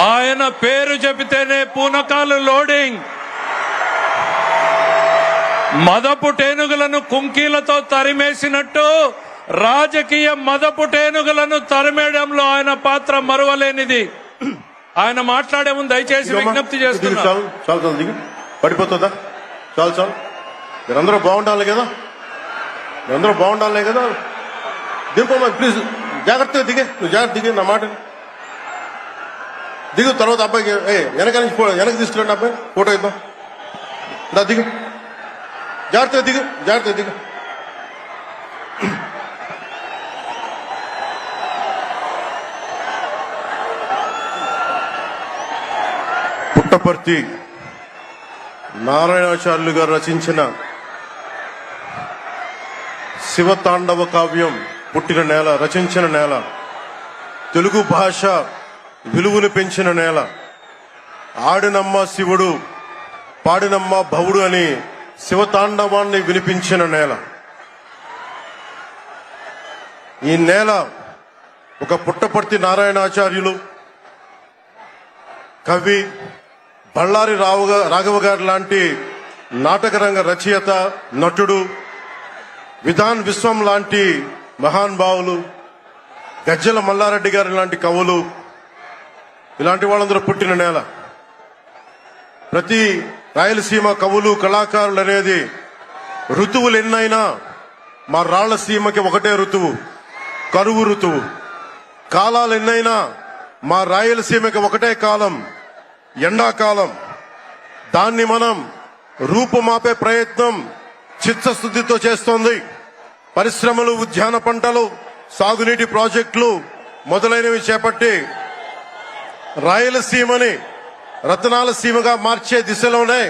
ఆయన పేరు చెబితేనే పూనకాలు లోడింగ్. మదపు టేనుగులను కుంకీలతో తరిమేసినట్టు రాజకీయ మదపు టేనుగులను తరిమేయడంలో ఆయన పాత్ర మరువలేనిది. ఆయన మాట్లాడే ముందు దయచేసి విజ్ఞప్తి చేస్తున్నారు. చాలు దిగి పడిపోతుందా? చాలు మీరందరూ బాగుండాలి కదా, మీరందరూ బాగుండాలి కదా. దింపమ్మా ప్లీజ్, జాగ్రత్తగా దిగే, నువ్వు జాగ్రత్త దిగే, నా మాట దిగు. తర్వాత అబ్బాయికి వెనక నుంచి వెనక్కి తీసుకురండి, అబ్బాయి ఫోటో ఇద్దాం. దా దిగు, జాగ్రత్తగా దిగు, జాగ్రత్తగా దిగు. పుట్టపర్తి నారాయణాచార్యులు గారు రచించిన శివతాండవ కావ్యం పుట్టిన నేల, రచించిన నేల, తెలుగు భాష విలువను పెంచిన నేల, ఆడినమ్మ శివుడు పాడినమ్మ భవుడు అని శివతాండవాన్ని వినిపించిన నేల. ఈ నేల ఒక పుట్టపర్తి నారాయణాచార్యులు, కవి బళ్ళారి రాఘవ గారు లాంటి నాటకరంగ రచయిత, నటుడు, విధాన్ విశ్వం లాంటి మహానుభావులు, గజ్జల మల్లారెడ్డి గారి లాంటి కవులు, ఇలాంటి వాళ్ళందరూ పుట్టిన నేల. ప్రతి రాయలసీమ కవులు కళాకారులు అనేది ఋతువులు ఎన్నైనా మా రాళ్లసీమకి ఒకటే ఋతువు, కరువు ఋతువు. కాలాలు ఎన్నైనా మా రాయలసీమకి ఒకటే కాలం, ఎండాకాలం. దాన్ని మనం రూపుమాపే ప్రయత్నం చిత్తశుద్ధితో చేస్తోంది. పరిశ్రమలు, ఉద్యాన పంటలు, సాగునీటి ప్రాజెక్టులు మొదలైనవి చేపట్టి రాయలసీమని రతనాల సీమగా మార్చే దిశలోనే